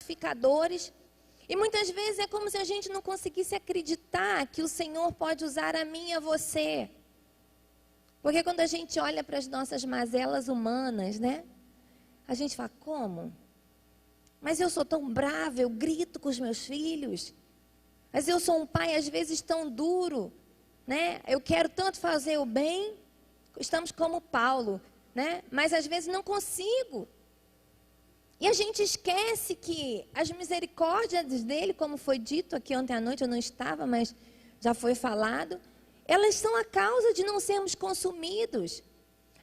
pacificadores. E muitas vezes é como se a gente não conseguisse acreditar que o Senhor pode usar a mim e a você. Porque quando a gente olha para as nossas mazelas humanas, né? A gente fala, como? Mas eu sou tão brava, eu grito com os meus filhos. Mas eu sou um pai, às vezes, tão duro, né? Eu quero tanto fazer o bem. Estamos como Paulo, né? Mas às vezes não consigo. E a gente esquece que as misericórdias dele, como foi dito aqui ontem à noite, eu não estava, mas já foi falado, elas são a causa de não sermos consumidos.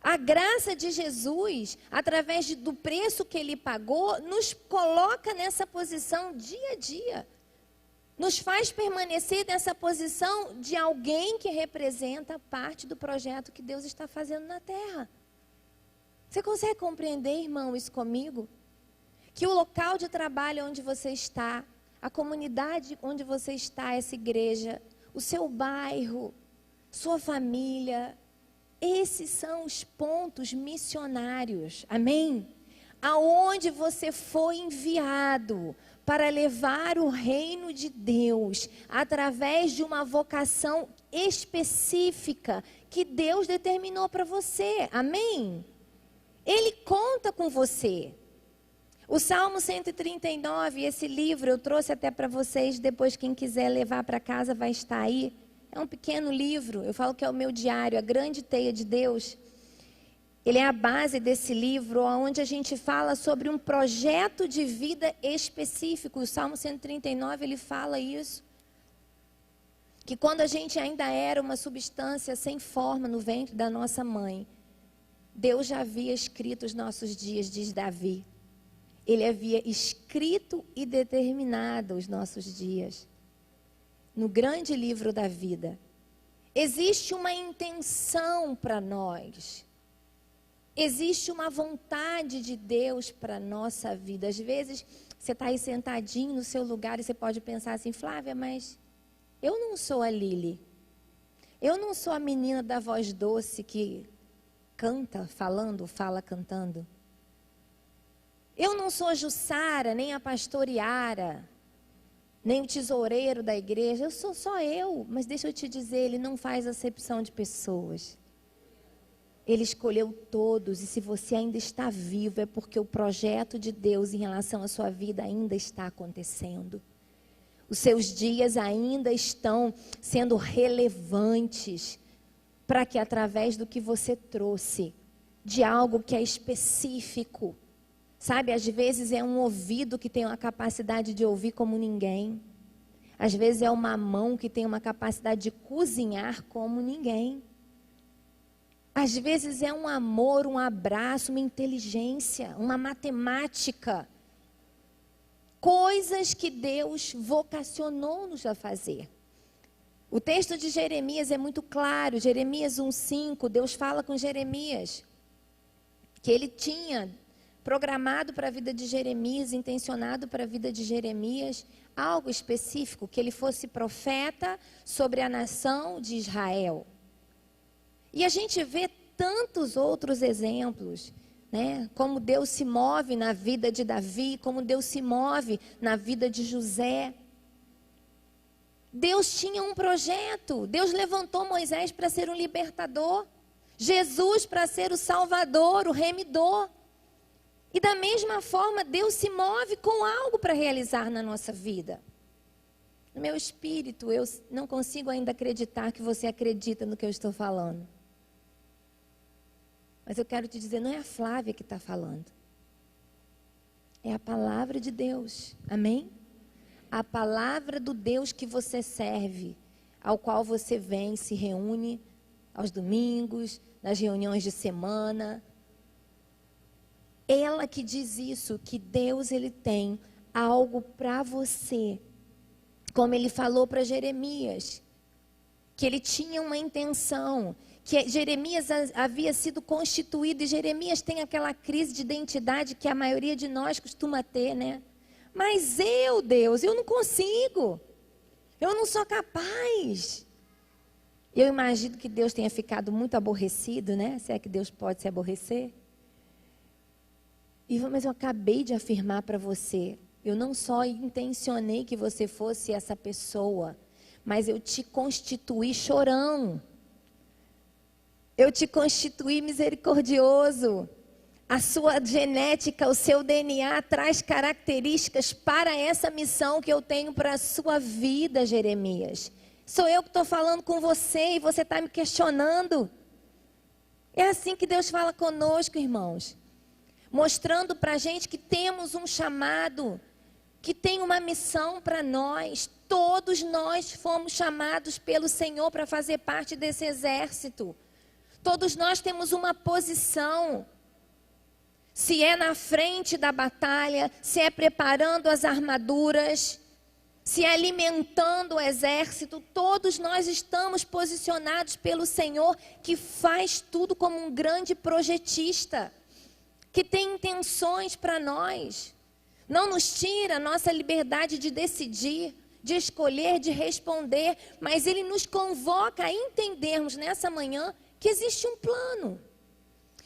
A graça de Jesus, através do preço que ele pagou, nos coloca nessa posição dia a dia. Nos faz permanecer nessa posição de alguém que representa parte do projeto que Deus está fazendo na terra. Você consegue compreender, irmão, isso comigo? Que o local de trabalho onde você está, a comunidade onde você está, essa igreja, o seu bairro, sua família, esses são os pontos missionários, amém? Aonde você foi enviado para levar o reino de Deus, através de uma vocação específica que Deus determinou para você, amém? Ele conta com você. O Salmo 139, esse livro eu trouxe até para vocês, depois quem quiser levar para casa vai estar aí. É um pequeno livro, eu falo que é o meu diário, a grande teia de Deus. Ele é a base desse livro, onde a gente fala sobre um projeto de vida específico. O Salmo 139, ele fala isso. Que quando a gente ainda era uma substância sem forma no ventre da nossa mãe, Deus já havia escrito os nossos dias, diz Davi. Ele havia escrito e determinado os nossos dias. No grande livro da vida. Existe uma intenção para nós. Existe uma vontade de Deus para a nossa vida. Às vezes, você está aí sentadinho no seu lugar e você pode pensar assim, Flávia, mas eu não sou a Lili. Eu não sou a menina da voz doce que canta, falando, fala cantando. Eu não sou a Jussara, nem a pastora Yara, nem o tesoureiro da igreja. Eu sou só eu. Mas deixa eu te dizer, ele não faz acepção de pessoas. Ele escolheu todos. E se você ainda está vivo, é porque o projeto de Deus em relação à sua vida ainda está acontecendo. Os seus dias ainda estão sendo relevantes para que através do que você trouxe, de algo que é específico, sabe, às vezes é um ouvido que tem uma capacidade de ouvir como ninguém. Às vezes é uma mão que tem uma capacidade de cozinhar como ninguém. Às vezes é um amor, um abraço, uma inteligência, uma matemática. Coisas que Deus vocacionou-nos a fazer. O texto de Jeremias é muito claro. Jeremias 1,5, Deus fala com Jeremias que ele tinha programado para a vida de Jeremias, intencionado para a vida de Jeremias, algo específico, que ele fosse profeta sobre a nação de Israel. E a gente vê tantos outros exemplos, né? Como Deus se move na vida de Davi, como Deus se move na vida de José. Deus tinha um projeto, Deus levantou Moisés para ser um libertador, Jesus para ser o salvador, o remidor. E da mesma forma, Deus se move com algo para realizar na nossa vida. No meu espírito, eu não consigo ainda acreditar que você acredita no que eu estou falando. Mas eu quero te dizer, não é a Flávia que está falando. É a palavra de Deus. Amém? A palavra do Deus que você serve, ao qual você vem, se reúne aos domingos, nas reuniões de semana. Ela que diz isso, que Deus ele tem algo para você. Como ele falou para Jeremias, que ele tinha uma intenção, que Jeremias havia sido constituído, e Jeremias tem aquela crise de identidade que a maioria de nós costuma ter, né? Mas eu, Deus, eu não consigo, eu não sou capaz. Eu imagino que Deus tenha ficado muito aborrecido, né? Se é que Deus pode se aborrecer. Mas eu acabei de afirmar para você Eu não só intencionei que você fosse essa pessoa, mas eu te constituí chorão. Eu te constituí misericordioso. A sua genética, o seu DNA traz características para essa missão que eu tenho para a sua vida, Jeremias. Sou eu que estou falando com você e você está me questionando. É assim que Deus fala conosco, irmãos. Mostrando para a gente que temos um chamado, que tem uma missão para nós. Todos nós fomos chamados pelo Senhor para fazer parte desse exército. Todos nós temos uma posição. Se é na frente da batalha, se é preparando as armaduras, se é alimentando o exército, todos nós estamos posicionados pelo Senhor, que faz tudo como um grande projetista, que tem intenções para nós. Não nos tira a nossa liberdade de decidir, de escolher, de responder, mas Ele nos convoca a entendermos nessa manhã que existe um plano.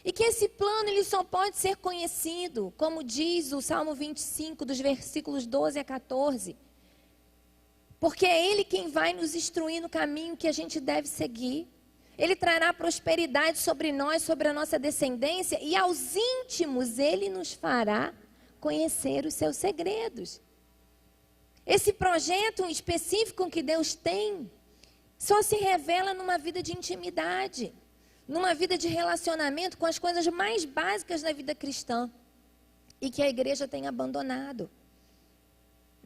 E que esse plano ele só pode ser conhecido, como diz o Salmo 25, dos versículos 12 a 14. Porque é Ele quem vai nos instruir no caminho que a gente deve seguir. Ele trará prosperidade sobre nós, sobre a nossa descendência, e aos íntimos Ele nos fará conhecer os seus segredos. Esse projeto específico que Deus tem, só se revela numa vida de intimidade, numa vida de relacionamento com as coisas mais básicas da vida cristã, e que a igreja tem abandonado.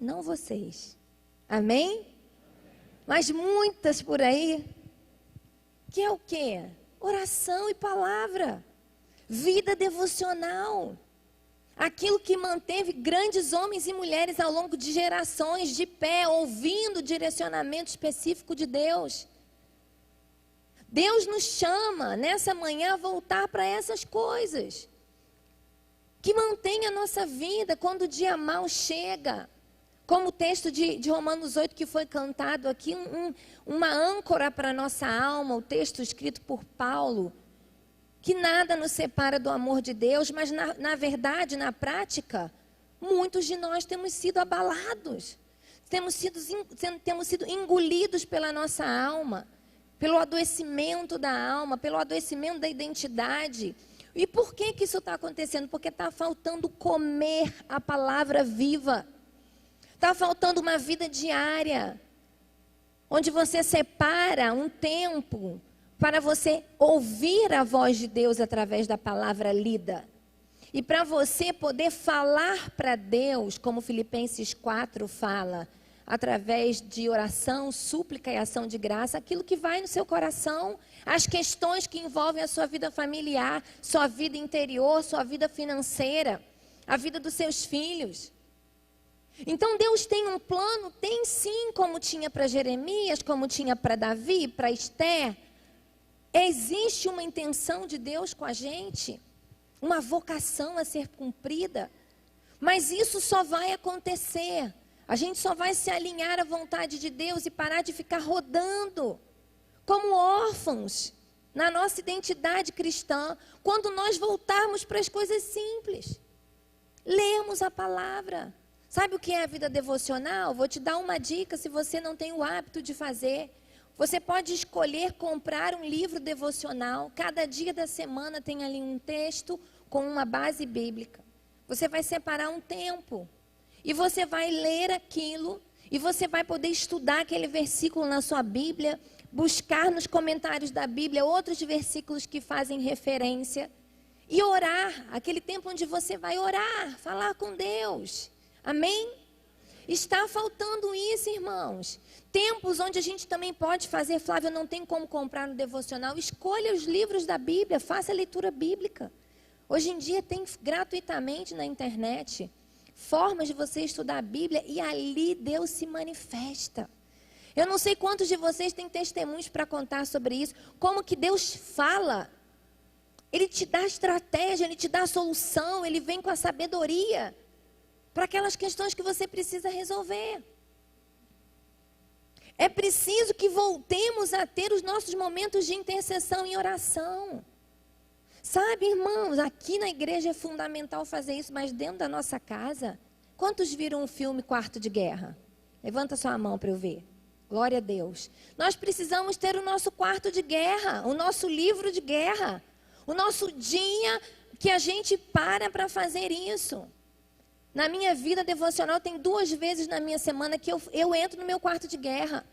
Não vocês. Amém? Mas muitas por aí, que é o quê? Oração e palavra, vida devocional. Aquilo que manteve grandes homens e mulheres ao longo de gerações de pé, ouvindo o direcionamento específico de Deus. Deus nos chama nessa manhã a voltar para essas coisas, que mantém a nossa vida quando o dia mau chega. Como o texto de Romanos 8 que foi cantado aqui, uma âncora para a nossa alma, o texto escrito por Paulo, que nada nos separa do amor de Deus, mas na verdade, na prática, muitos de nós temos sido abalados, temos sido engolidos pela nossa alma, pelo adoecimento da alma, pelo adoecimento da identidade. E por que isso está acontecendo? Porque está faltando comer a palavra viva. Está faltando uma vida diária, onde você separa um tempo para você ouvir a voz de Deus através da palavra lida. E para você poder falar para Deus, como Filipenses 4 fala, através de oração, súplica e ação de graça, aquilo que vai no seu coração, as questões que envolvem a sua vida familiar, sua vida interior, sua vida financeira, a vida dos seus filhos. Então Deus tem um plano, tem sim, como tinha para Jeremias, como tinha para Davi, para Esther. Existe uma intenção de Deus com a gente, uma vocação a ser cumprida, mas isso só vai acontecer. A gente só vai se alinhar à vontade de Deus e parar de ficar rodando como órfãos na nossa identidade cristã, quando nós voltarmos para as coisas simples. Lermos a palavra. Sabe o que é a vida devocional? Vou te dar uma dica se você não tem o hábito de fazer. Você pode escolher comprar um livro devocional. Cada dia da semana tem ali um texto com uma base bíblica. Você vai separar um tempo. E você vai ler aquilo, e você vai poder estudar aquele versículo na sua Bíblia, buscar nos comentários da Bíblia outros versículos que fazem referência, e orar, aquele tempo onde você vai orar, falar com Deus. Amém? Está faltando isso, irmãos. Tempos onde a gente também pode fazer, Flávia, não tem como comprar no devocional, escolha os livros da Bíblia, faça a leitura bíblica. Hoje em dia tem gratuitamente na internet formas de você estudar a Bíblia e ali Deus se manifesta. Eu não sei quantos de vocês têm testemunhos para contar sobre isso, como que Deus fala. Ele te dá estratégia, Ele te dá a solução, Ele vem com a sabedoria para aquelas questões que você precisa resolver. É preciso que voltemos a ter os nossos momentos de intercessão e oração. Sabe, irmãos, aqui na igreja é fundamental fazer isso, mas dentro da nossa casa Quantos viram o filme Quarto de Guerra? Levanta sua mão para eu ver. Glória a Deus. Nós precisamos ter o nosso quarto de guerra, o nosso livro de guerra, o nosso dia que a gente para fazer isso. Na minha vida devocional, tem 2 vezes na minha semana que eu entro no meu quarto de guerra.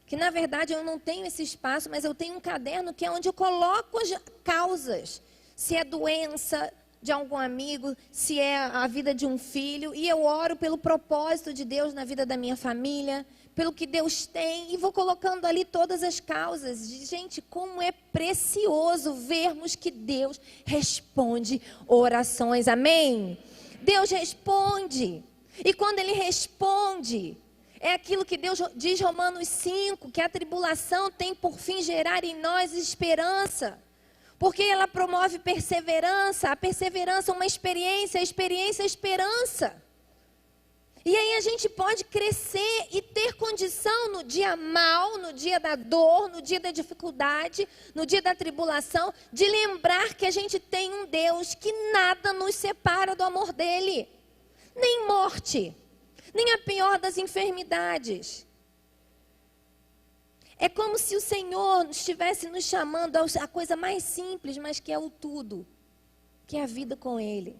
Que na verdade eu não tenho esse espaço, mas eu tenho um caderno que é onde eu coloco as causas. Se é doença de algum amigo, se é a vida de um filho. E eu oro pelo propósito de Deus na vida da minha família, pelo que Deus tem. E vou colocando ali todas as causas. Gente, como é precioso vermos que Deus responde orações. Amém? Deus responde. E quando Ele responde, é aquilo que Deus diz em Romanos 5, que a tribulação tem por fim gerar em nós esperança. Porque ela promove perseverança, a perseverança uma experiência, a experiência esperança. E aí a gente pode crescer e ter condição no dia mau, no dia da dor, no dia da dificuldade, no dia da tribulação, de lembrar que a gente tem um Deus que nada nos separa do amor dele. Nem morte, nem a pior das enfermidades. É como se o Senhor estivesse nos chamando a coisa mais simples, mas que é o tudo, que é a vida com Ele.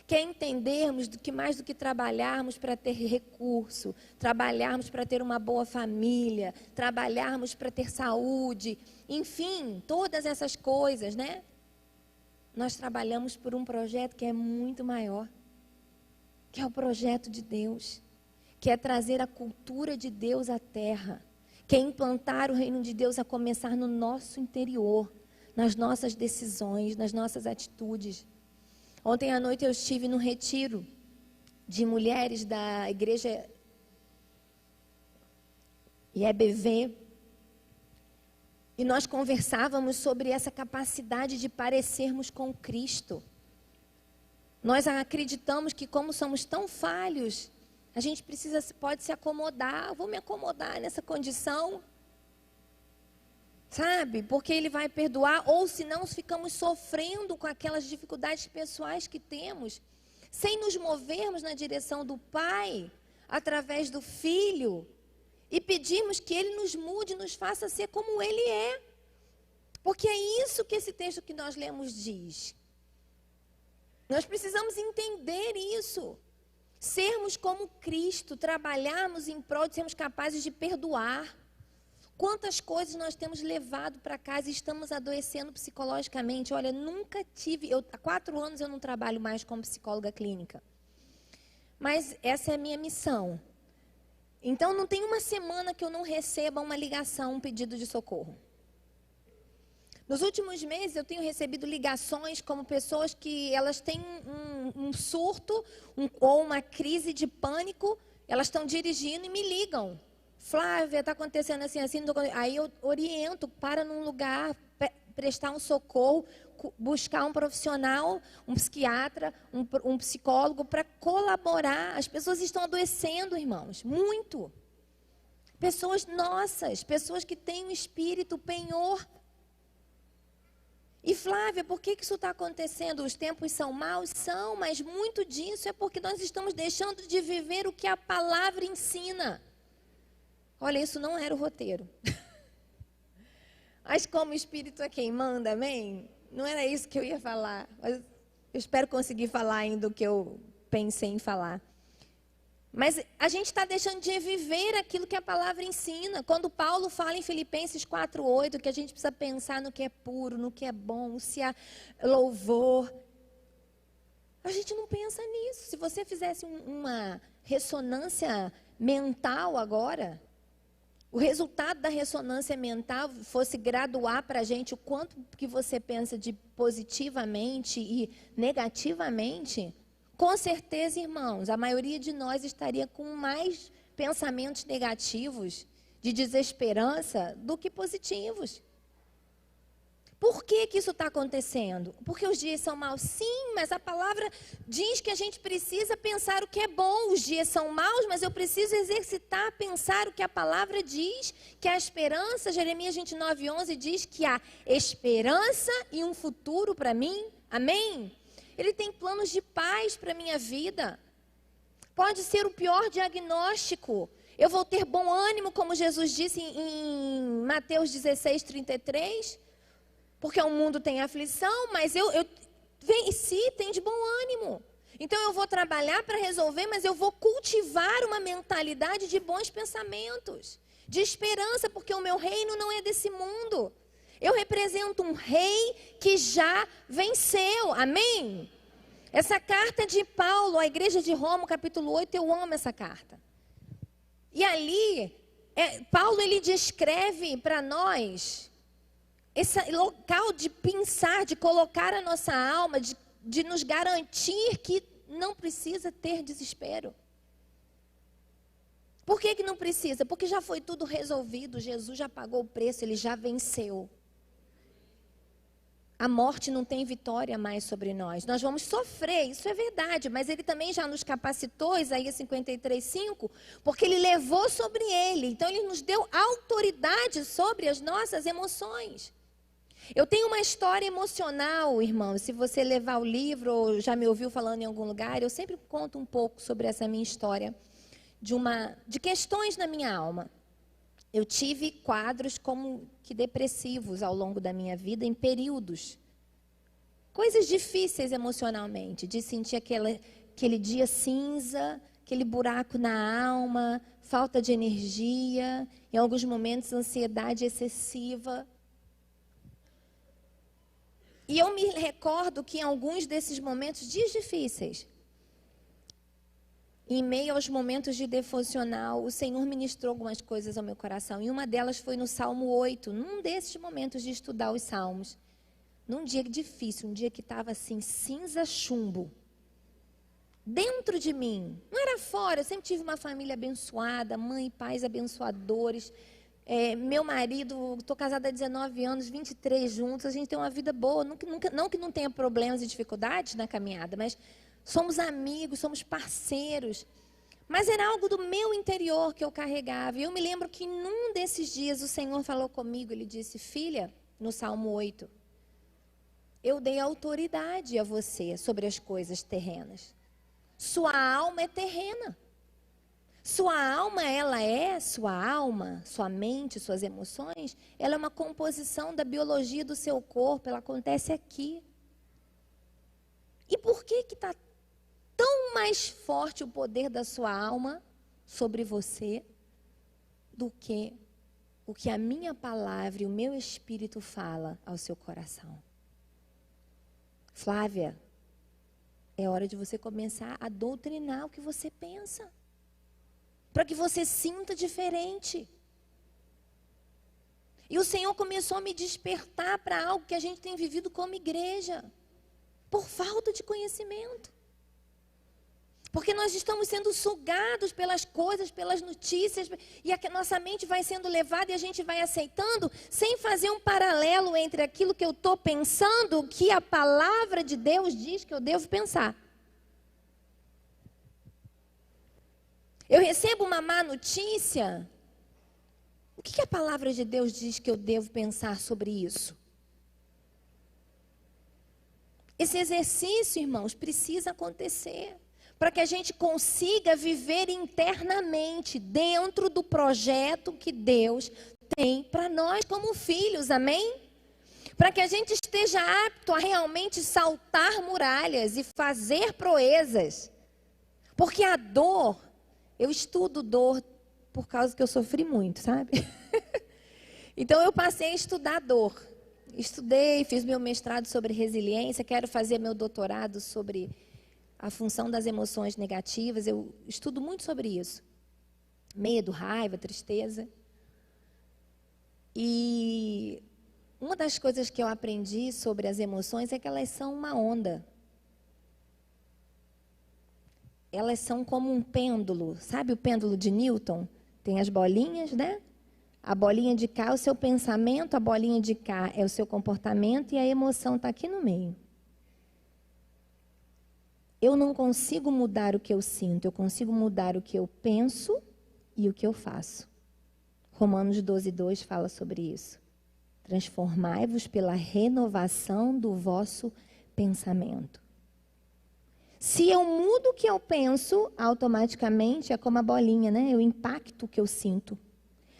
Que é entendermos que mais do que trabalharmos para ter recurso, trabalharmos para ter uma boa família, trabalharmos para ter saúde, enfim, todas essas coisas, né? Nós trabalhamos por um projeto que é muito maior, que é o projeto de Deus, que é trazer a cultura de Deus à terra, que é implantar o reino de Deus a começar no nosso interior, nas nossas decisões, nas nossas atitudes. Ontem à noite eu estive no retiro de mulheres da igreja IEBV e nós conversávamos sobre essa capacidade de parecermos com Cristo. Nós acreditamos que como somos tão falhos, a gente pode se acomodar, vou me acomodar nessa condição, sabe? Porque Ele vai perdoar, ou senão ficamos sofrendo com aquelas dificuldades pessoais que temos, sem nos movermos na direção do Pai, através do Filho, e pedirmos que Ele nos mude, nos faça ser como Ele é. Porque é isso que esse texto que nós lemos diz. Nós precisamos entender isso. Sermos como Cristo, trabalharmos em prol de sermos capazes de perdoar. Quantas coisas nós temos levado para casa e estamos adoecendo psicologicamente. Olha, nunca tive, há 4 anos eu não trabalho mais como psicóloga clínica. Mas essa é a minha missão. Então não tem uma semana que eu não receba uma ligação, um pedido de socorro. Nos últimos meses eu tenho recebido ligações como pessoas que elas têm um surto ou uma crise de pânico, elas estão dirigindo e me ligam. Flávia, está acontecendo assim, assim. Aí eu oriento, para num lugar, prestar um socorro, buscar um profissional, um psiquiatra, um psicólogo para colaborar. As pessoas estão adoecendo, irmãos, muito. Pessoas nossas, pessoas que têm um espírito penhor. E Flávia, por que isso está acontecendo? Os tempos são maus? São, mas muito disso é porque nós estamos deixando de viver o que a palavra ensina. Olha, isso não era o roteiro. Mas como o Espírito é quem manda, amém? Não era isso que eu ia falar. Mas eu espero conseguir falar ainda o que eu pensei em falar. Mas a gente está deixando de viver aquilo que a palavra ensina. Quando Paulo fala em Filipenses 4:8, que a gente precisa pensar no que é puro, no que é bom, se há louvor. A gente não pensa nisso. Se você fizesse uma ressonância mental agora, o resultado da ressonância mental fosse graduar para a gente o quanto que você pensa de positivamente e negativamente, com certeza, irmãos, a maioria de nós estaria com mais pensamentos negativos, de desesperança, do que positivos. Por que isso está acontecendo? Porque os dias são maus? Sim, mas a palavra diz que a gente precisa pensar o que é bom. Os dias são maus, mas eu preciso exercitar, pensar o que a palavra diz, que a esperança, Jeremias 29:11 diz que há esperança e um futuro para mim. Amém? Ele tem planos de paz para a minha vida. Pode ser o pior diagnóstico. Eu vou ter bom ânimo, como Jesus disse em Mateus 16:33, porque o mundo tem aflição, mas eu venci, tem de bom ânimo. Então eu vou trabalhar para resolver, mas eu vou cultivar uma mentalidade de bons pensamentos, de esperança, porque o meu reino não é desse mundo. Eu represento um rei que já venceu, amém? Essa carta de Paulo à igreja de Roma, capítulo 8, eu amo essa carta. E ali, Paulo ele descreve para nós esse local de pensar, de colocar a nossa alma, de nos garantir que não precisa ter desespero. Por que não precisa? Porque já foi tudo resolvido, Jesus já pagou o preço, ele já venceu. A morte não tem vitória mais sobre nós. Nós vamos sofrer, isso é verdade, mas ele também já nos capacitou, Isaías 53:5, porque ele levou sobre ele. Então ele nos deu autoridade sobre as nossas emoções. Eu tenho uma história emocional, irmão. Se você levar o livro ou já me ouviu falando em algum lugar, eu sempre conto um pouco sobre essa minha história de questões na minha alma. Eu tive quadros como que depressivos ao longo da minha vida, em períodos. Coisas difíceis emocionalmente, de sentir aquele dia cinza, aquele buraco na alma, falta de energia, em alguns momentos ansiedade excessiva. E eu me recordo que em alguns desses momentos, dias difíceis, em meio aos momentos de devocional, o Senhor ministrou algumas coisas ao meu coração. E uma delas foi no Salmo 8, num desses momentos de estudar os Salmos. Num dia difícil, um dia que estava assim, cinza chumbo. Dentro de mim, não era fora, eu sempre tive uma família abençoada, mãe e pais abençoadores. Meu marido, estou casada há 19 anos, 23 juntos, a gente tem uma vida boa. Não que não tenha problemas e dificuldades na caminhada, mas somos amigos, somos parceiros. Mas era algo do meu interior que eu carregava. E eu me lembro que num desses dias o Senhor falou comigo, ele disse: filha, no Salmo 8, eu dei autoridade a você sobre as coisas terrenas. Sua alma é terrena. Sua alma, sua mente, suas emoções, ela é uma composição da biologia do seu corpo, ela acontece aqui. E por que está tão mais forte o poder da sua alma sobre você do que o que a minha palavra e o meu espírito fala ao seu coração? Flávia, é hora de você começar a doutrinar o que você pensa, para que você sinta diferente. E o Senhor começou a me despertar para algo que a gente tem vivido como igreja, por falta de conhecimento. Porque nós estamos sendo sugados pelas coisas, pelas notícias, e a nossa mente vai sendo levada e a gente vai aceitando, sem fazer um paralelo entre aquilo que eu estou pensando, o que a palavra de Deus diz que eu devo pensar. Eu recebo uma má notícia, o que a palavra de Deus diz que eu devo pensar sobre isso? Esse exercício, irmãos, precisa acontecer, para que a gente consiga viver internamente, dentro do projeto que Deus tem para nós como filhos, amém? Para que a gente esteja apto a realmente saltar muralhas e fazer proezas. Porque a dor, eu estudo dor por causa que eu sofri muito, sabe? Então eu passei a estudar dor. Estudei, fiz meu mestrado sobre resiliência, quero fazer meu doutorado sobre a função das emoções negativas. Eu estudo muito sobre isso. Medo, raiva, tristeza. E uma das coisas que eu aprendi sobre as emoções é que elas são uma onda. Elas são como um pêndulo. Sabe o pêndulo de Newton? Tem as bolinhas, né? A bolinha de cá é o seu pensamento, a bolinha de cá é o seu comportamento e a emoção está aqui no meio. Eu não consigo mudar o que eu sinto, eu consigo mudar o que eu penso e o que eu faço. Romanos 12:2 fala sobre isso. Transformai-vos pela renovação do vosso pensamento. Se eu mudo o que eu penso, automaticamente é como a bolinha, né? Eu impacto o que eu sinto.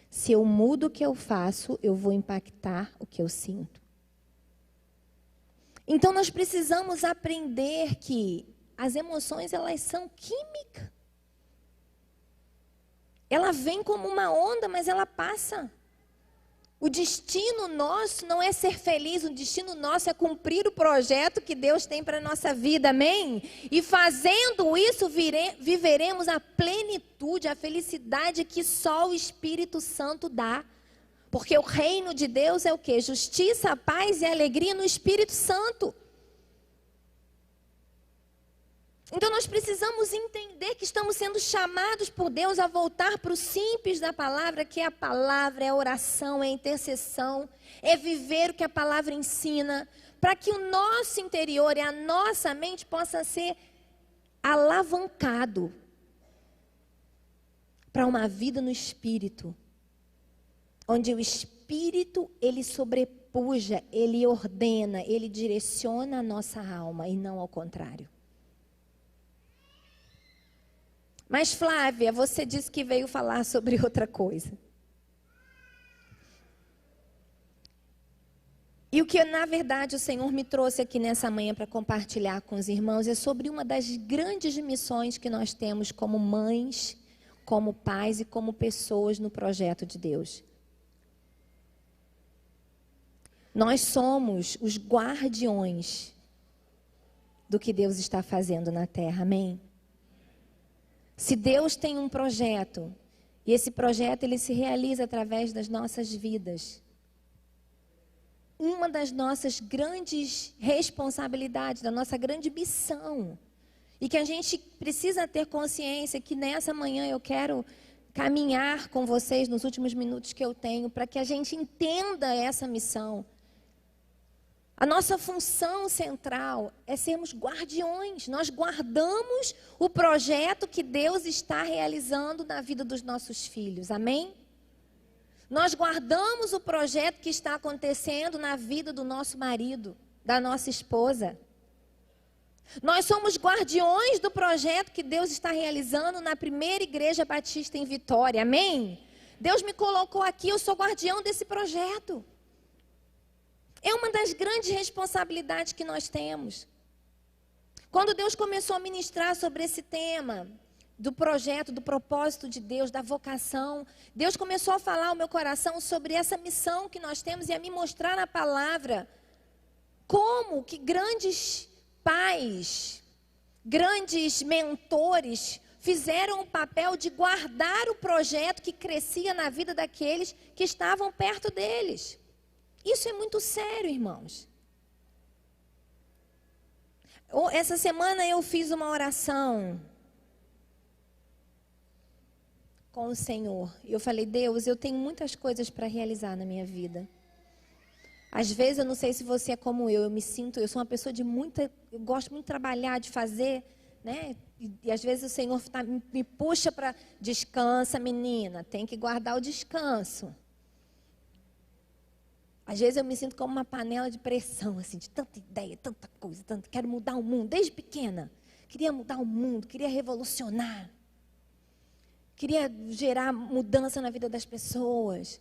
Se eu mudo o que eu faço, eu vou impactar o que eu sinto. Então nós precisamos aprender que as emoções, elas são química. Ela vem como uma onda, mas ela passa. O destino nosso não é ser feliz, o destino nosso é cumprir o projeto que Deus tem para a nossa vida, amém? E fazendo isso, viveremos a plenitude, a felicidade que só o Espírito Santo dá. Porque o reino de Deus é o quê? Justiça, paz e alegria no Espírito Santo. Então nós precisamos entender que estamos sendo chamados por Deus a voltar para o simples da palavra, que é a palavra, é a oração, é a intercessão, é viver o que a palavra ensina, para que o nosso interior e a nossa mente possa ser alavancado para uma vida no Espírito, onde o Espírito, ele sobrepuja, ele ordena, ele direciona a nossa alma e não ao contrário. Mas Flávia, você disse que veio falar sobre outra coisa. E o que na verdade o Senhor me trouxe aqui nessa manhã para compartilhar com os irmãos é sobre uma das grandes missões que nós temos como mães, como pais e como pessoas no projeto de Deus. Nós somos os guardiões do que Deus está fazendo na terra, amém? Se Deus tem um projeto, e esse projeto ele se realiza através das nossas vidas, uma das nossas grandes responsabilidades, da nossa grande missão, e que a gente precisa ter consciência que nessa manhã eu quero caminhar com vocês nos últimos minutos que eu tenho, para que a gente entenda essa missão. A nossa função central é sermos guardiões. Nós guardamos o projeto que Deus está realizando na vida dos nossos filhos. Amém? Nós guardamos o projeto que está acontecendo na vida do nosso marido, da nossa esposa. Nós somos guardiões do projeto que Deus está realizando na primeira igreja batista em Vitória. Amém? Deus me colocou aqui, eu sou guardião desse projeto. É uma das grandes responsabilidades que nós temos. Quando Deus começou a ministrar sobre esse tema, do projeto, do propósito de Deus, da vocação, Deus começou a falar ao meu coração sobre essa missão que nós temos e a me mostrar na palavra como que grandes pais, grandes mentores fizeram o papel de guardar o projeto que crescia na vida daqueles que estavam perto deles. Isso é muito sério, irmãos. Essa semana eu fiz uma oração com o Senhor. E eu falei, Deus, eu tenho muitas coisas para realizar na minha vida. Às vezes, eu não sei se você é como eu eu sou uma pessoa eu gosto muito de trabalhar, de fazer, né? E às vezes o Senhor me puxa para, descansa, menina, tem que guardar o descanso. Às vezes eu me sinto como uma panela de pressão, assim, de tanta ideia, tanta coisa, quero mudar o mundo, desde pequena. Queria mudar o mundo, queria revolucionar. Queria gerar mudança na vida das pessoas.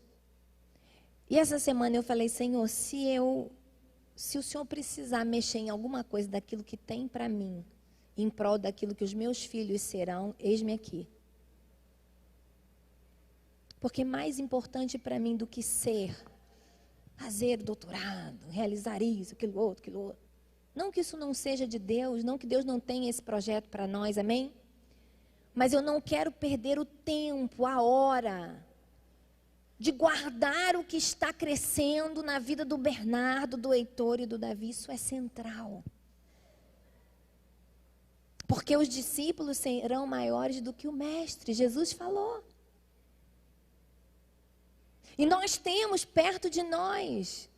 E essa semana eu falei, Senhor, se o Senhor precisar mexer em alguma coisa daquilo que tem para mim, em prol daquilo que os meus filhos serão, eis-me aqui. Porque mais importante para mim do que fazer doutorado, realizar isso, aquilo outro. Não que isso não seja de Deus, não que Deus não tenha esse projeto para nós, amém? Mas eu não quero perder o tempo, a hora, de guardar o que está crescendo na vida do Bernardo, do Heitor e do Davi. Isso é central. Porque os discípulos serão maiores do que o mestre, Jesus falou. E nós temos perto de nós.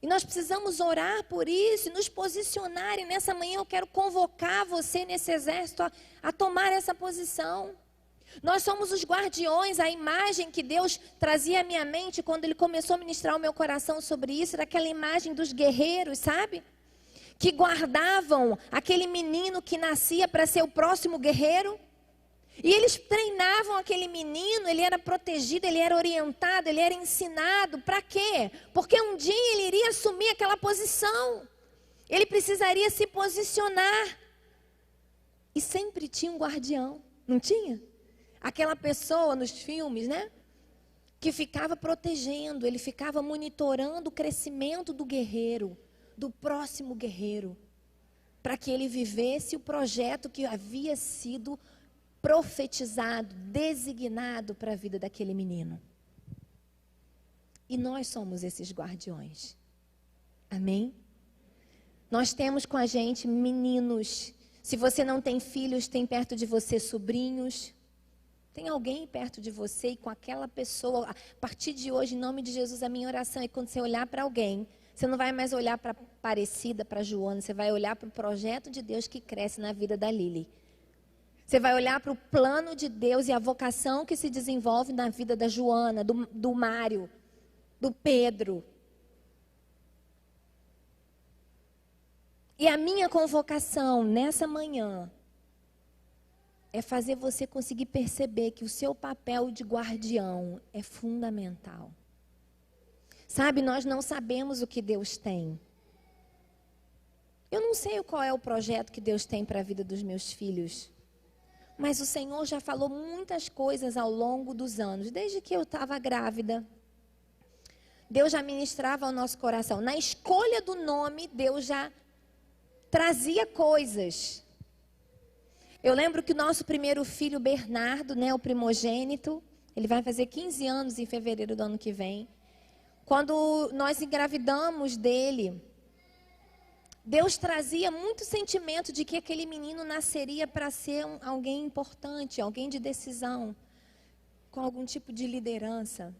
E nós precisamos orar por isso e nos posicionar. E nessa manhã eu quero convocar você nesse exército a tomar essa posição. Nós somos os guardiões. A imagem que Deus trazia à minha mente quando Ele começou a ministrar o meu coração sobre isso, era aquela imagem dos guerreiros, sabe? que guardavam aquele menino que nascia para ser o próximo guerreiro. E eles treinavam aquele menino, ele era protegido, ele era orientado, ele era ensinado. Para quê? Porque um dia ele iria assumir aquela posição. Ele precisaria se posicionar. E sempre tinha um guardião, não tinha? Aquela pessoa nos filmes, né? Que ficava protegendo, ele ficava monitorando o crescimento do guerreiro, do próximo guerreiro, para que ele vivesse o projeto que havia sido profetizado, designado para a vida daquele menino. E nós somos esses guardiões. Amém? Nós temos com a gente meninos. Se você não tem filhos, tem perto de você sobrinhos. Tem alguém perto de você e com aquela pessoa. A partir de hoje, em nome de Jesus, a minha oração é quando você olhar para alguém, você não vai mais olhar para Aparecida, para Joana, você vai olhar para o projeto de Deus que cresce na vida da Lili. Você vai olhar para o plano de Deus e a vocação que se desenvolve na vida da Joana, do Mário, do Pedro. E a minha convocação nessa manhã é fazer você conseguir perceber que o seu papel de guardião é fundamental. Sabe, nós não sabemos o que Deus tem. Eu não sei qual é o projeto que Deus tem para a vida dos meus filhos. Mas o Senhor já falou muitas coisas ao longo dos anos. Desde que eu estava grávida, Deus já ministrava ao nosso coração. Na escolha do nome, Deus já trazia coisas. Eu lembro que o nosso primeiro filho, Bernardo, né, o primogênito, ele vai fazer 15 anos em fevereiro do ano que vem. Quando nós engravidamos dele, Deus trazia muito sentimento de que aquele menino nasceria para ser alguém importante, alguém de decisão, com algum tipo de liderança.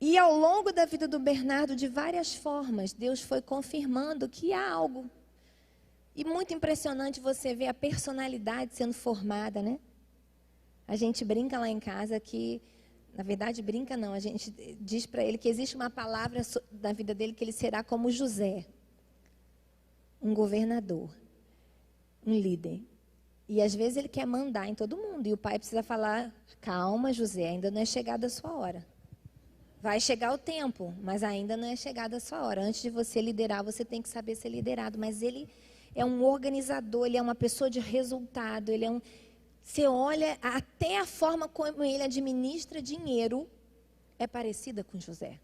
E ao longo da vida do Bernardo, de várias formas, Deus foi confirmando que há algo. E muito impressionante você ver a personalidade sendo formada, né? A gente brinca lá em casa que, na verdade brinca não, a gente diz para ele que existe uma palavra da vida dele que ele será como José. Um governador, um líder. E às vezes ele quer mandar em todo mundo. E o pai precisa falar, calma José, ainda não é chegada a sua hora. Vai chegar o tempo, mas ainda não é chegada a sua hora. Antes de você liderar, você tem que saber ser liderado. Mas ele é um organizador, ele é uma pessoa de resultado. Ele é um... Você olha, até a forma como ele administra dinheiro é parecida com José.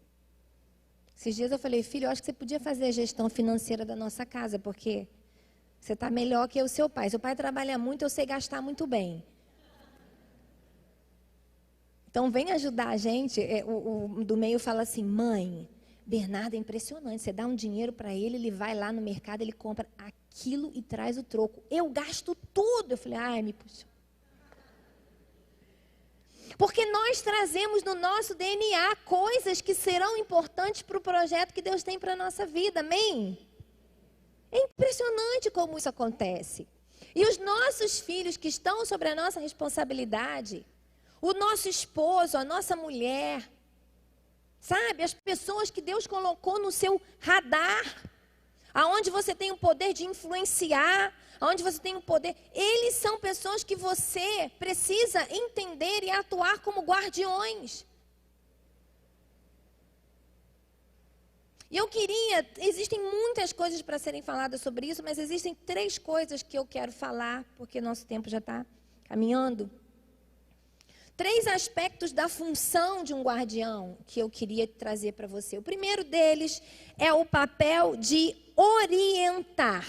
Esses dias eu falei, filho, eu acho que você podia fazer a gestão financeira da nossa casa, porque você está melhor que o seu pai. Seu pai trabalha muito, eu sei gastar muito bem. Então, vem ajudar a gente. O do meio fala assim, mãe, Bernardo é impressionante. Você dá um dinheiro para ele, ele vai lá no mercado, ele compra aquilo e traz o troco. Eu gasto tudo. Eu falei, ai, me puxou. Porque nós trazemos no nosso DNA coisas que serão importantes para o projeto que Deus tem para a nossa vida, amém? É impressionante como isso acontece. E os nossos filhos que estão sobre a nossa responsabilidade, o nosso esposo, a nossa mulher, sabe? As pessoas que Deus colocou no seu radar, aonde você tem o poder de influenciar, aonde você tem o poder, eles são pessoas que você precisa entender e atuar como guardiões. E eu queria, existem muitas coisas para serem faladas sobre isso, mas existem 3 coisas que eu quero falar, porque nosso tempo já está caminhando. 3 aspectos da função de um guardião que eu queria trazer para você. O primeiro deles é o papel de orientar.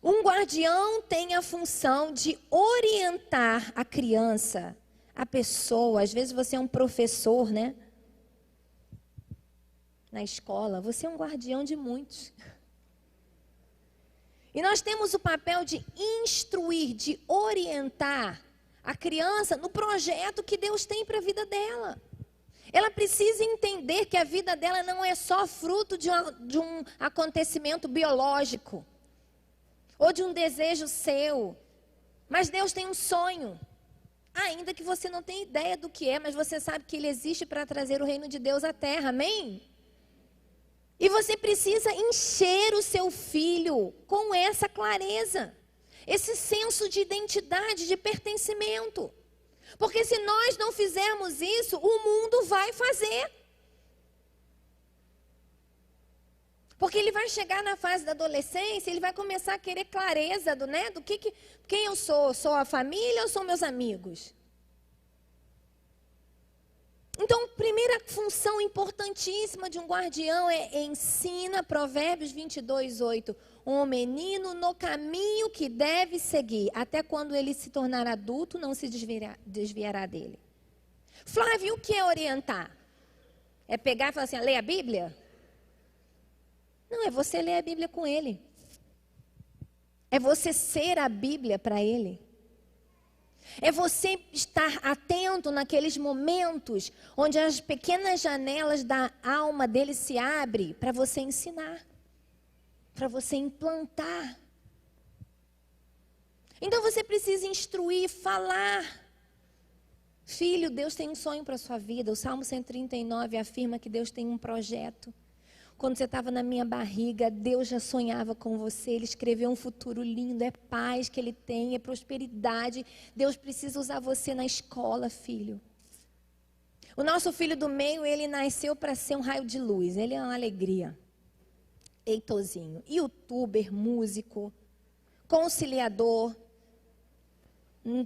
Um guardião tem a função de orientar a criança, a pessoa. Às vezes você é um professor, né? Na escola, você é um guardião de muitos. E nós temos o papel de instruir, de orientar a criança no projeto que Deus tem para a vida dela. Ela precisa entender que a vida dela não é só fruto de um acontecimento biológico ou de um desejo seu, mas Deus tem um sonho, ainda que você não tenha ideia do que é, mas você sabe que Ele existe para trazer o reino de Deus à terra, amém? E você precisa encher o seu filho com essa clareza, esse senso de identidade, de pertencimento. Porque se nós não fizermos isso, o mundo vai fazer. Porque ele vai chegar na fase da adolescência, ele vai começar a querer clareza do quem eu sou. Sou a família ou sou meus amigos? Então, primeira função importantíssima de um guardião é ensina, Provérbios 22:8, um menino no caminho que deve seguir, até quando ele se tornar adulto, não se desviará dele. Flávio, o que é orientar? É pegar e falar assim, lê a Bíblia? Não, é você ler a Bíblia com ele. É você ser a Bíblia para ele. É você estar atento naqueles momentos onde as pequenas janelas da alma dele se abrem para você ensinar, para você implantar. Então você precisa instruir, falar. Filho, Deus tem um sonho para a sua vida. O Salmo 139 afirma que Deus tem um projeto. Quando você estava na minha barriga, Deus já sonhava com você. Ele escreveu um futuro lindo, é paz que Ele tem, é prosperidade. Deus precisa usar você na escola, filho. O nosso filho do meio, ele nasceu para ser um raio de luz. Ele é uma alegria. Heitorzinho, youtuber, músico, conciliador,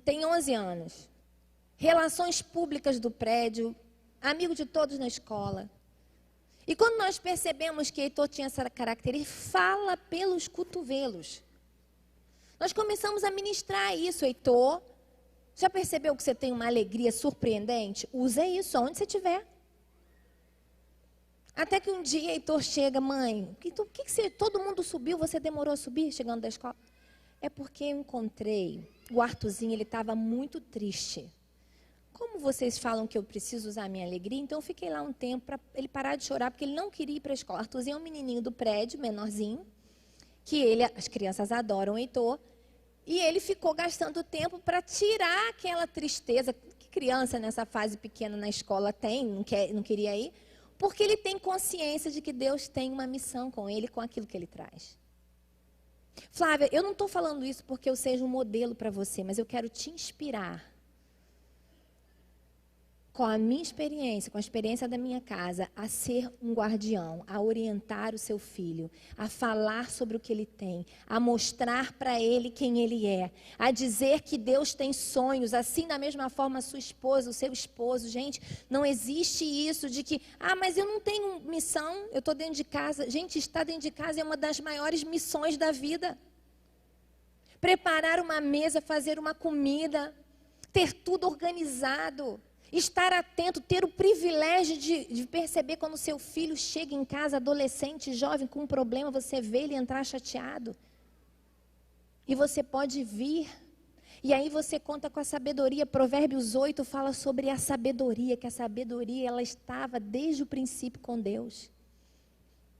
tem 11 anos. Relações públicas do prédio, amigo de todos na escola. E quando nós percebemos que Heitor tinha essa característica, ele fala pelos cotovelos. Nós começamos a ministrar isso, Heitor. Já percebeu que você tem uma alegria surpreendente? Usa isso onde você estiver. Até que um dia Heitor chega, mãe, todo mundo subiu, você demorou a subir chegando da escola? É porque eu encontrei o Arthurzinho, ele estava muito triste. Como vocês falam que eu preciso usar a minha alegria, então eu fiquei lá um tempo para ele parar de chorar, porque ele não queria ir para a escola. Arthurzinho é um menininho do prédio, menorzinho, que as crianças adoram o Heitor, e ele ficou gastando tempo para tirar aquela tristeza que criança nessa fase pequena na escola tem, não queria ir, porque ele tem consciência de que Deus tem uma missão com ele, com aquilo que ele traz. Flávia, eu não estou falando isso porque eu seja um modelo para você, mas eu quero te inspirar. Com a minha experiência, com a experiência da minha casa, a ser um guardião, a orientar o seu filho, a falar sobre o que ele tem, a mostrar para ele quem ele é, a dizer que Deus tem sonhos, assim da mesma forma a sua esposa, o seu esposo. Gente, não existe isso de que, mas eu não tenho missão, eu estou dentro de casa. Gente, estar dentro de casa é uma das maiores missões da vida. Preparar uma mesa, fazer uma comida, ter tudo organizado. Estar atento, ter o privilégio de perceber quando o seu filho chega em casa, adolescente, jovem, com um problema, você vê ele entrar chateado. E você pode vir. E aí você conta com a sabedoria. Provérbios 8 fala sobre a sabedoria, que a sabedoria ela estava desde o princípio com Deus.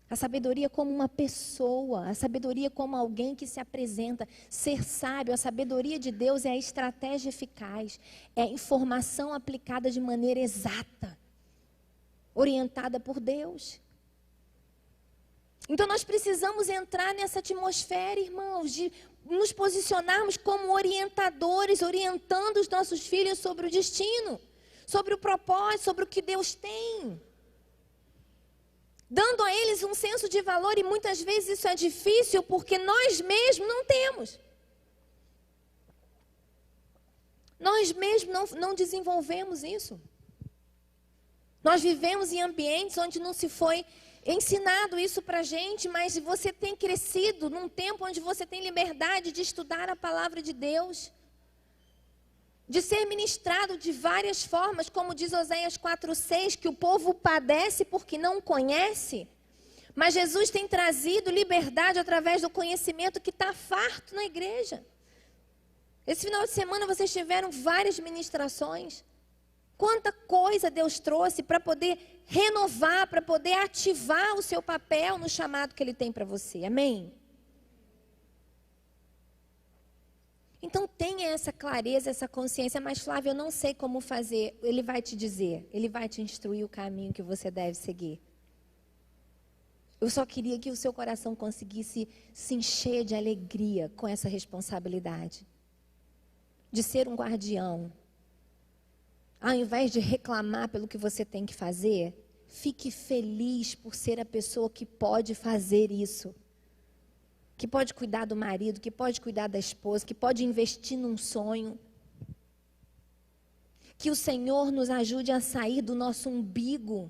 A sabedoria como uma pessoa, a sabedoria como alguém que se apresenta, ser sábio. A sabedoria de Deus é a estratégia eficaz, é a informação aplicada de maneira exata, orientada por Deus. Então nós precisamos entrar nessa atmosfera, irmãos, de nos posicionarmos como orientadores, orientando os nossos filhos sobre o destino, sobre o propósito, sobre o que Deus tem. Dando a eles um senso de valor, e muitas vezes isso é difícil porque nós mesmos não temos. Nós mesmos não desenvolvemos isso. Nós vivemos em ambientes onde não se foi ensinado isso para a gente, mas você tem crescido num tempo onde você tem liberdade de estudar a palavra de Deus, de ser ministrado de várias formas, como diz Oséias 4:6, que o povo padece porque não conhece, mas Jesus tem trazido liberdade através do conhecimento que está farto na igreja. Esse final de semana vocês tiveram várias ministrações. Quanta coisa Deus trouxe para poder renovar, para poder ativar o seu papel no chamado que Ele tem para você. Amém? Então tenha essa clareza, essa consciência. Mas Flávia, eu não sei como fazer. Ele vai te dizer, Ele vai te instruir o caminho que você deve seguir. Eu só queria que o seu coração conseguisse se encher de alegria com essa responsabilidade. De ser um guardião. Ao invés de reclamar pelo que você tem que fazer, fique feliz por ser a pessoa que pode fazer isso. Que pode cuidar do marido, que pode cuidar da esposa, que pode investir num sonho. Que o Senhor nos ajude a sair do nosso umbigo.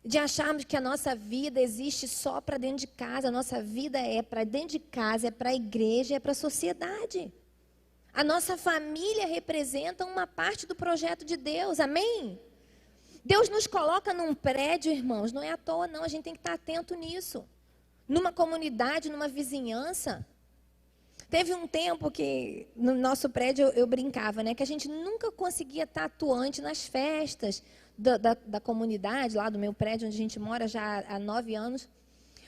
De acharmos que a nossa vida existe só para dentro de casa. A nossa vida é para dentro de casa, é para a igreja, é para a sociedade. A nossa família representa uma parte do projeto de Deus, amém? Deus nos coloca num prédio, irmãos, não é à toa não, a gente tem que estar atento nisso. Numa comunidade, numa vizinhança. Teve um tempo que no nosso prédio eu brincava, né? Que a gente nunca conseguia estar atuante nas festas da comunidade, lá do meu prédio, onde a gente mora já há 9 anos.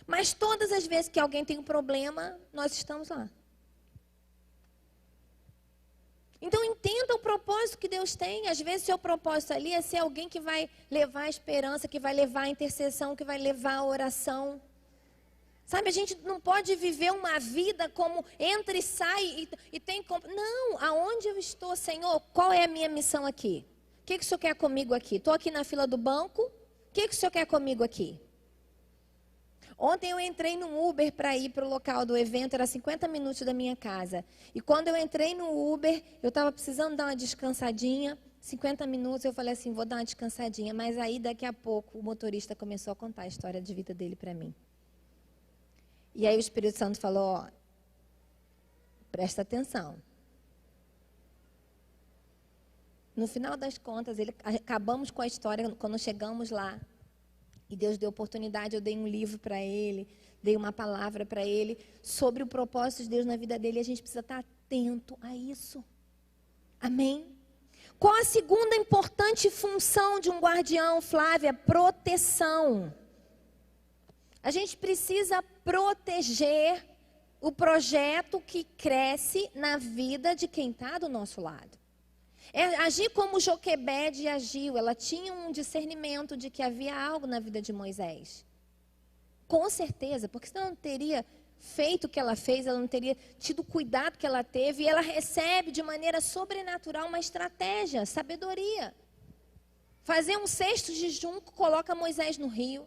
Mas todas as vezes que alguém tem um problema, nós estamos lá. Então entenda o propósito que Deus tem. Às vezes seu propósito ali é ser alguém que vai levar a esperança, que vai levar a intercessão, que vai levar a oração. Sabe, a gente não pode viver uma vida como entra e sai e tem... Não, aonde eu estou, Senhor? Qual é a minha missão aqui? O que o Senhor quer comigo aqui? Estou aqui na fila do banco, o que o Senhor quer comigo aqui? Ontem eu entrei no Uber para ir para o local do evento, era 50 minutos da minha casa. E quando eu entrei no Uber, eu estava precisando dar uma descansadinha, 50 minutos, eu falei assim, vou dar uma descansadinha. Mas aí, daqui a pouco, o motorista começou a contar a história de vida dele para mim. E aí o Espírito Santo falou, ó, presta atenção. No final das contas, acabamos com a história quando chegamos lá. E Deus deu oportunidade, eu dei um livro para ele, dei uma palavra para ele sobre o propósito de Deus na vida dele. E a gente precisa estar atento a isso. Amém? Qual a segunda importante função de um guardião, Flávia? Proteção. A gente precisa proteger o projeto que cresce na vida de quem está do nosso lado. É agir como Joquebede agiu. Ela tinha um discernimento de que havia algo na vida de Moisés. Com certeza, porque senão ela não teria feito o que ela fez, ela não teria tido o cuidado que ela teve. E ela recebe de maneira sobrenatural uma estratégia, sabedoria. Fazer um cesto de junco, coloca Moisés no rio.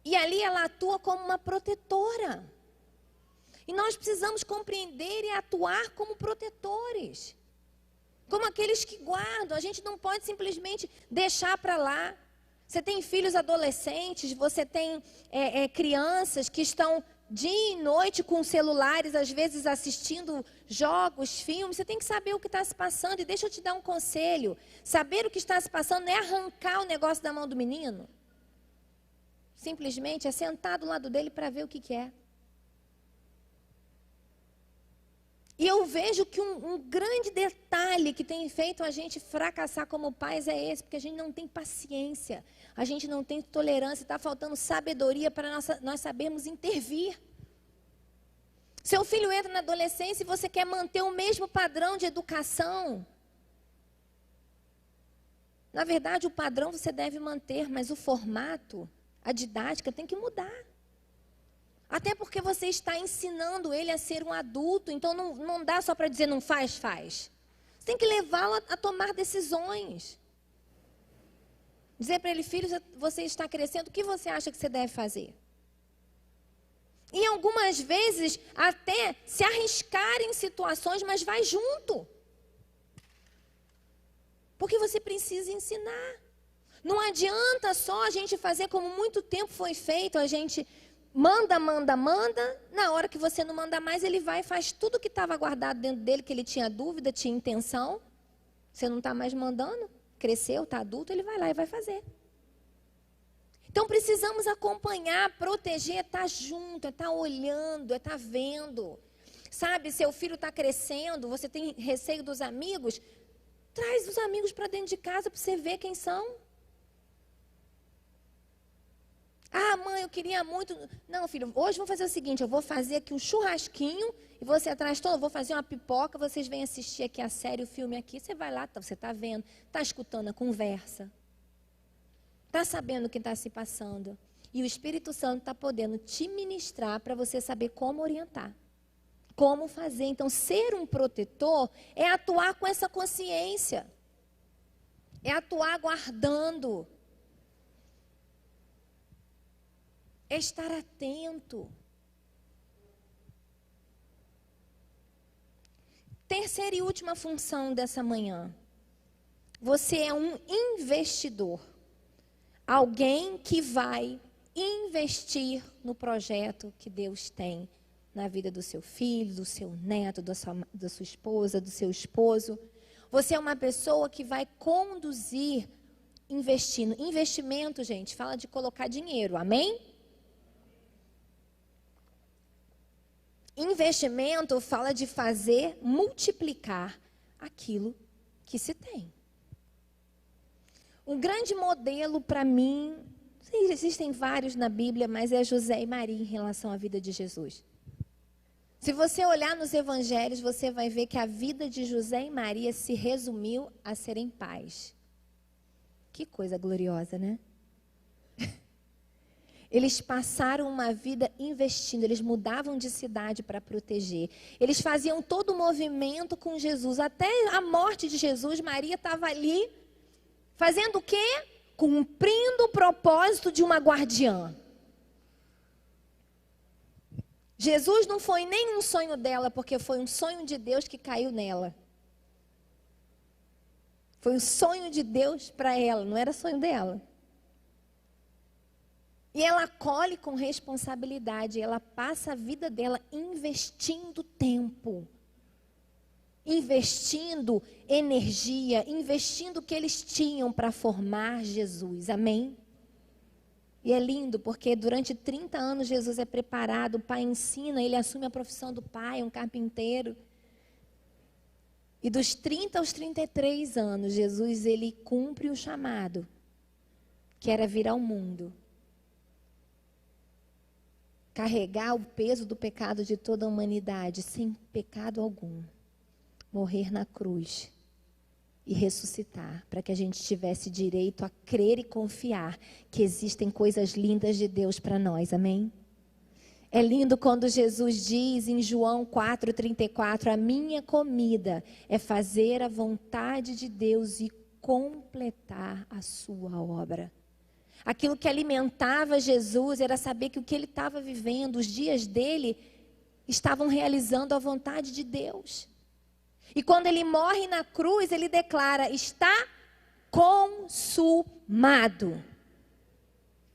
E ali ela atua como uma protetora. E nós precisamos compreender e atuar como protetores. Como aqueles que guardam. A gente não pode simplesmente deixar para lá. Você tem filhos adolescentes, você tem crianças que estão dia e noite com celulares, às vezes assistindo jogos, filmes. Você tem que saber o que está se passando. E deixa eu te dar um conselho. Saber o que está se passando não é arrancar o negócio da mão do menino. Simplesmente é sentar do lado dele para ver o que é. E eu vejo que um grande detalhe que tem feito a gente fracassar como pais é esse, porque a gente não tem paciência, a gente não tem tolerância, está faltando sabedoria para nós sabermos intervir. Seu filho entra na adolescência e você quer manter o mesmo padrão de educação. Na verdade, o padrão você deve manter, mas o formato, a didática tem que mudar. Até porque você está ensinando ele a ser um adulto, então não dá só para dizer não faz, faz. Você tem que levá-lo a tomar decisões. Dizer para ele, filho, você está crescendo, o que você acha que você deve fazer? E algumas vezes até se arriscar em situações, mas vai junto. Porque você precisa ensinar. Não adianta só a gente fazer como muito tempo foi feito, a gente manda. Na hora que você não manda mais, ele vai e faz tudo que estava guardado dentro dele, que ele tinha dúvida, tinha intenção. Você não está mais mandando, cresceu, está adulto, ele vai lá e vai fazer. Então precisamos acompanhar, proteger, é estar junto, é estar olhando, é estar vendo. Sabe, seu filho está crescendo, você tem receio dos amigos, traz os amigos para dentro de casa para você ver quem são. Ah, mãe, eu queria muito... Não, filho, hoje vamos fazer o seguinte, eu vou fazer aqui um churrasquinho e você atrás todo, eu vou fazer uma pipoca, vocês vêm assistir aqui a série, o filme aqui, você vai lá, você está vendo, está escutando a conversa. Está sabendo o que está se passando. E o Espírito Santo está podendo te ministrar para você saber como orientar. Como fazer. Então, ser um protetor é atuar com essa consciência. É atuar guardando. É estar atento. Terceira e última função dessa manhã. Você é um investidor. Alguém que vai investir no projeto que Deus tem na vida do seu filho, do seu neto, da sua esposa, do seu esposo. Você é uma pessoa que vai conduzir investindo. Investimento, gente, fala de colocar dinheiro, amém? Investimento fala de fazer multiplicar aquilo que se tem. Um grande modelo para mim, existem vários na Bíblia, mas é José e Maria em relação à vida de Jesus. Se você olhar nos evangelhos, você vai ver que a vida de José e Maria se resumiu a serem pais. Que coisa gloriosa, né? Eles passaram uma vida investindo, eles mudavam de cidade para proteger. Eles faziam todo o movimento com Jesus. Até a morte de Jesus, Maria estava ali, fazendo o quê? Cumprindo o propósito de uma guardiã. Jesus não foi nem um sonho dela, porque foi um sonho de Deus que caiu nela. Foi um sonho de Deus para ela, não era sonho dela. E ela acolhe com responsabilidade, ela passa a vida dela investindo tempo, investindo energia, investindo o que eles tinham para formar Jesus, amém? E é lindo, porque durante 30 anos Jesus é preparado, o pai ensina, ele assume a profissão do pai, um carpinteiro. E dos 30 aos 33 anos, Jesus ele cumpre o chamado, que era vir ao mundo. Carregar o peso do pecado de toda a humanidade, sem pecado algum. Morrer na cruz e ressuscitar, para que a gente tivesse direito a crer e confiar que existem coisas lindas de Deus para nós, amém? É lindo quando Jesus diz em João 4,34, a minha comida é fazer a vontade de Deus e completar a sua obra. Aquilo que alimentava Jesus era saber que o que ele estava vivendo, os dias dele, estavam realizando a vontade de Deus. E quando ele morre na cruz, ele declara, está consumado.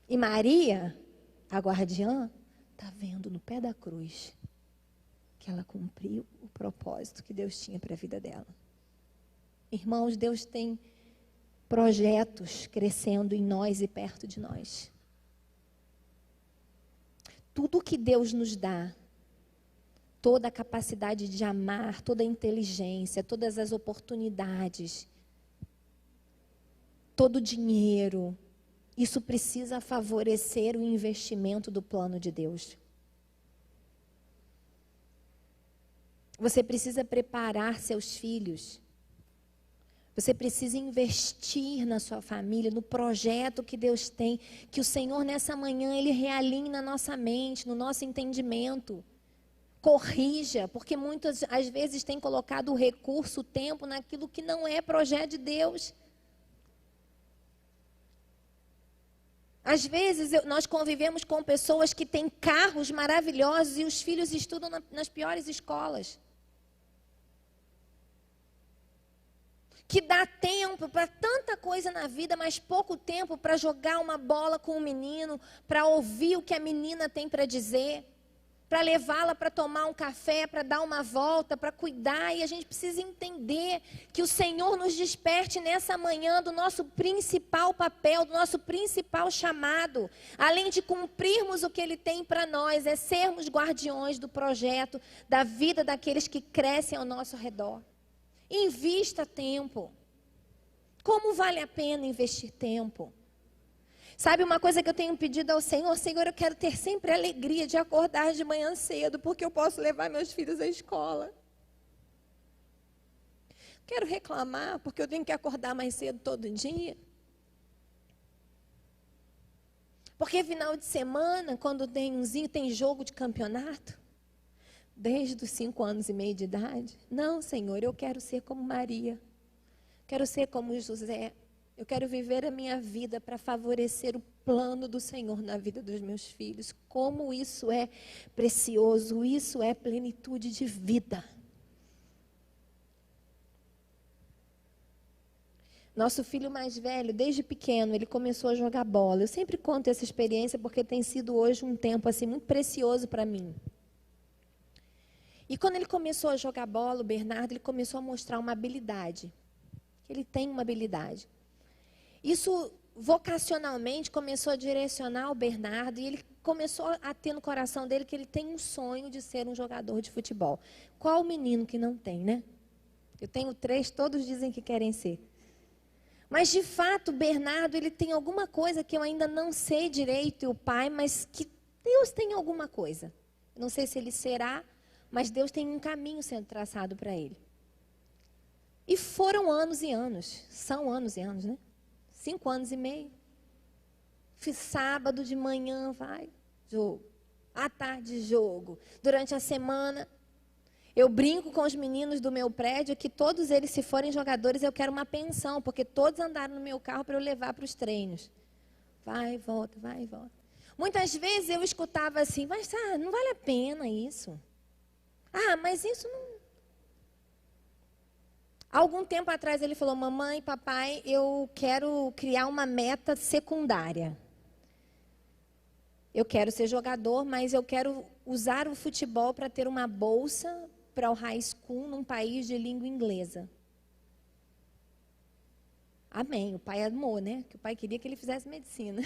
E Maria, a guardiã, está vendo no pé da cruz que ela cumpriu o propósito que Deus tinha para a vida dela. Irmãos, Deus tem projetos crescendo em nós e perto de nós. Tudo que Deus nos dá, toda a capacidade de amar, toda a inteligência, todas as oportunidades, todo o dinheiro, isso precisa favorecer o investimento do plano de Deus. Você precisa preparar seus filhos. Você precisa investir na sua família, no projeto que Deus tem, que o Senhor nessa manhã, Ele realinhe na nossa mente, no nosso entendimento. Corrija, porque muitas às vezes tem colocado o recurso, o tempo naquilo que não é projeto de Deus. Às vezes nós convivemos com pessoas que têm carros maravilhosos e os filhos estudam nas piores escolas. Que dá tempo para tanta coisa na vida, mas pouco tempo para jogar uma bola com o menino, para ouvir o que a menina tem para dizer, para levá-la para tomar um café, para dar uma volta, para cuidar. E a gente precisa entender que o Senhor nos desperte nessa manhã do nosso principal papel, do nosso principal chamado. Além de cumprirmos o que Ele tem para nós, é sermos guardiões do projeto, da vida daqueles que crescem ao nosso redor. Invista tempo. Como vale a pena investir tempo? Sabe uma coisa que eu tenho pedido ao Senhor? Senhor, eu quero ter sempre a alegria de acordar de manhã cedo, porque eu posso levar meus filhos à escola. Quero reclamar, porque eu tenho que acordar mais cedo todo dia. Porque final de semana, quando tem jogo de campeonato, desde os 5 anos e meio de idade, não, Senhor, eu quero ser como Maria, quero ser como José, eu quero viver a minha vida para favorecer o plano do Senhor na vida dos meus filhos. Como isso é precioso, isso é plenitude de vida. Nosso filho mais velho, desde pequeno, ele começou a jogar bola. Eu sempre conto essa experiência porque tem sido hoje um tempo assim muito precioso para mim. E quando ele começou a jogar bola, o Bernardo, ele começou a mostrar uma habilidade. Ele tem uma habilidade. Isso vocacionalmente começou a direcionar o Bernardo e ele começou a ter no coração dele que ele tem um sonho de ser um jogador de futebol. Qual menino que não tem, né? Eu tenho 3, todos dizem que querem ser. Mas, de fato, o Bernardo, ele tem alguma coisa que eu ainda não sei direito, e o pai, mas que Deus tem alguma coisa. Não sei se ele será, mas Deus tem um caminho sendo traçado para ele. E foram anos e anos, são anos e anos, né? 5 anos e meio. Fiz sábado de manhã, vai, jogo. À tarde, jogo. Durante a semana, eu brinco com os meninos do meu prédio que todos eles, se forem jogadores, eu quero uma pensão, porque todos andaram no meu carro para eu levar para os treinos. Vai e volta, vai e volta. Muitas vezes eu escutava assim, mas não vale a pena isso. Mas isso não... Algum tempo atrás ele falou, mamãe, papai, eu quero criar uma meta secundária. Eu quero ser jogador, mas eu quero usar o futebol para ter uma bolsa para o high school num país de língua inglesa. Amém. O pai amou, né? Que o pai queria que ele fizesse medicina.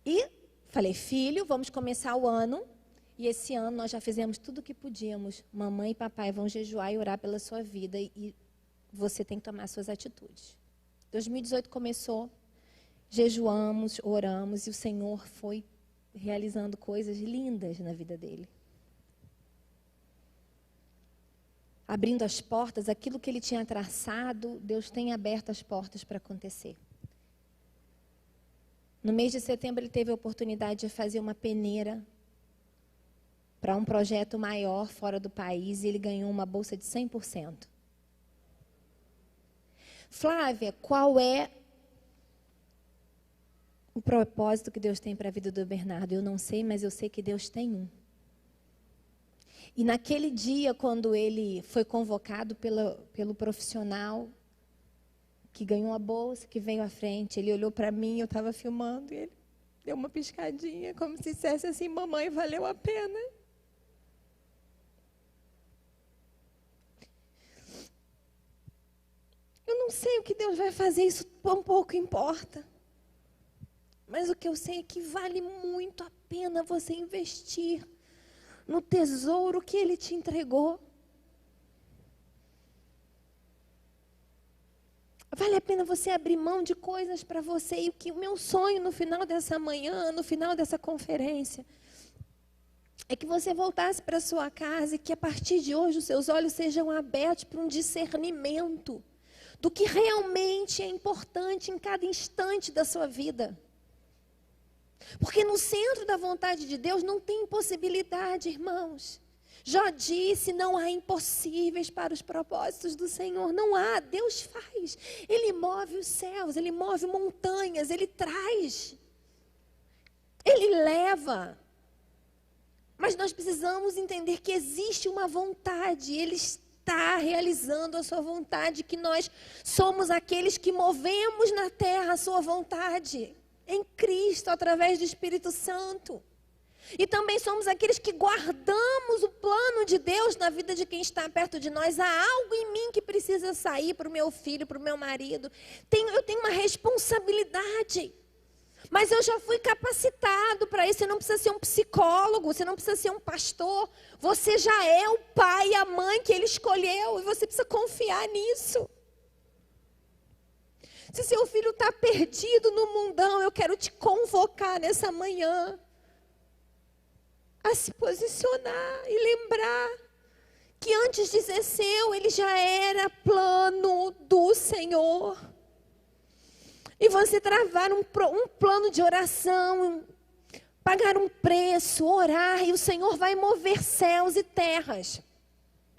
E falei, filho, vamos começar o ano. E esse ano nós já fizemos tudo o que podíamos. Mamãe e papai vão jejuar e orar pela sua vida. E você tem que tomar suas atitudes. 2018 começou. Jejuamos, oramos. E o Senhor foi realizando coisas lindas na vida dele. Abrindo as portas, aquilo que ele tinha traçado, Deus tem aberto as portas para acontecer. No mês de setembro, ele teve a oportunidade de fazer uma peneira para um projeto maior fora do país e ele ganhou uma bolsa de 100%. Flávia, qual é o propósito que Deus tem para a vida do Bernardo? Eu não sei, mas eu sei que Deus tem um. E naquele dia, quando ele foi convocado pelo profissional que ganhou a bolsa, que veio à frente, ele olhou para mim, eu estava filmando, e ele deu uma piscadinha, como se dissesse assim, mamãe, valeu a pena. Eu não sei o que Deus vai fazer, isso um pouco importa. Mas o que eu sei é que vale muito a pena você investir no tesouro que Ele te entregou. Vale a pena você abrir mão de coisas para você. E o meu sonho no final dessa manhã, no final dessa conferência, é que você voltasse para a sua casa e que a partir de hoje os seus olhos sejam abertos para um discernimento do que realmente é importante em cada instante da sua vida. Porque no centro da vontade de Deus não tem impossibilidade, irmãos. Jó disse, não há impossíveis para os propósitos do Senhor. Não há, Deus faz. Ele move os céus, Ele move montanhas, Ele traz. Ele leva. Mas nós precisamos entender que existe uma vontade, Ele está realizando a sua vontade, que nós somos aqueles que movemos na terra a sua vontade. Em Cristo, através do Espírito Santo. E também somos aqueles que guardamos o plano de Deus na vida de quem está perto de nós. Há algo em mim que precisa sair para o meu filho, para o meu marido. Eu tenho uma responsabilidade. Mas eu já fui capacitado para isso. Você não precisa ser um psicólogo, você não precisa ser um pastor. Você já é o pai e a mãe que Ele escolheu. E você precisa confiar nisso. Se seu filho está perdido no mundão, eu quero te convocar nessa manhã a se posicionar e lembrar que antes de ser seu, ele já era plano do Senhor. E você travar um plano de oração, pagar um preço, orar, e o Senhor vai mover céus e terras.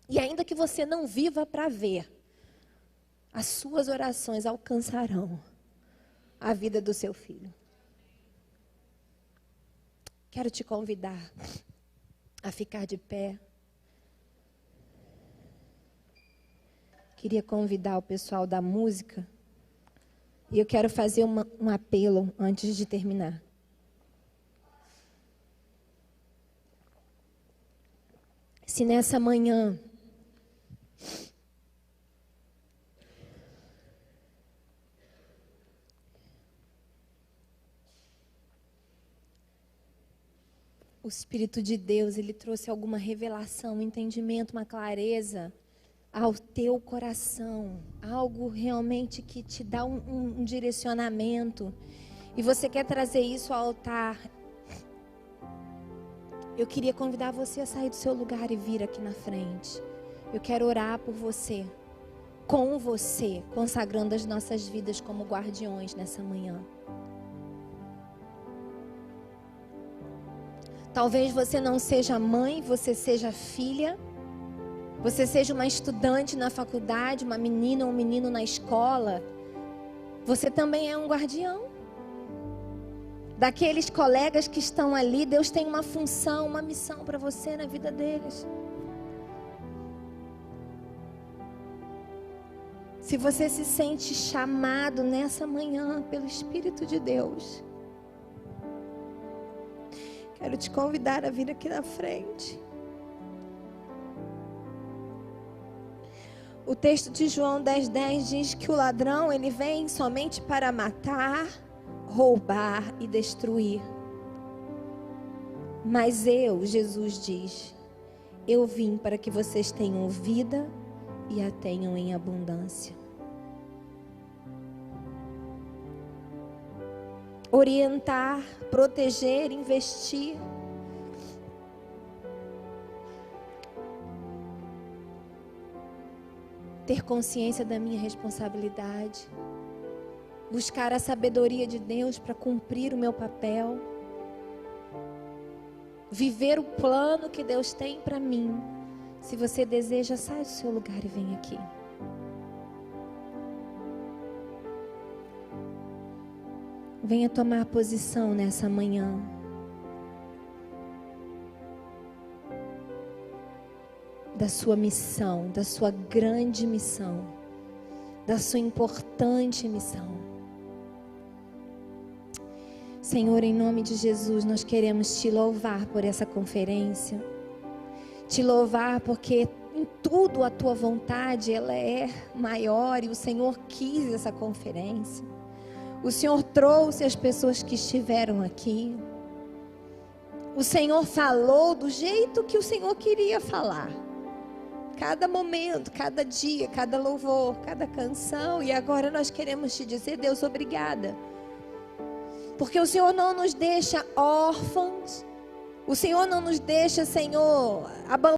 E ainda que você não viva para ver, as suas orações alcançarão a vida do seu filho. Quero te convidar a ficar de pé. Queria convidar o pessoal da música. E eu quero fazer um apelo antes de terminar. Se nessa manhã o Espírito de Deus, ele trouxe alguma revelação, um entendimento, uma clareza ao teu coração, algo realmente que te dá um direcionamento, e você quer trazer isso ao altar, eu queria convidar você a sair do seu lugar e vir aqui na frente. Eu quero orar por você, com você, consagrando as nossas vidas como guardiões nessa manhã. Talvez você não seja mãe, você seja filha, você seja uma estudante na faculdade, uma menina ou um menino na escola. Você também é um guardião. Daqueles colegas que estão ali, Deus tem uma função, uma missão para você na vida deles. Se você se sente chamado nessa manhã pelo Espírito de Deus, quero te convidar a vir aqui na frente. O texto de João 10:10 diz que o ladrão, ele vem somente para matar, roubar e destruir. Mas eu, Jesus diz, eu vim para que vocês tenham vida e a tenham em abundância. Orientar, proteger, investir. Ter consciência da minha responsabilidade. Buscar a sabedoria de Deus para cumprir o meu papel. Viver o plano que Deus tem para mim. Se você deseja, sai do seu lugar e vem aqui. Venha tomar posição nessa manhã. Da sua missão, da sua grande missão, da sua importante missão. Senhor, em nome de Jesus, nós queremos te louvar por essa conferência. Te louvar porque em tudo a tua vontade, ela é maior, e o Senhor quis essa conferência. O Senhor trouxe as pessoas que estiveram aqui. O Senhor falou do jeito que o Senhor queria falar. Cada momento, cada dia, cada louvor, cada canção. E agora nós queremos te dizer, Deus, obrigada. Porque o Senhor não nos deixa órfãos. O Senhor não nos deixa, Senhor, abandonados.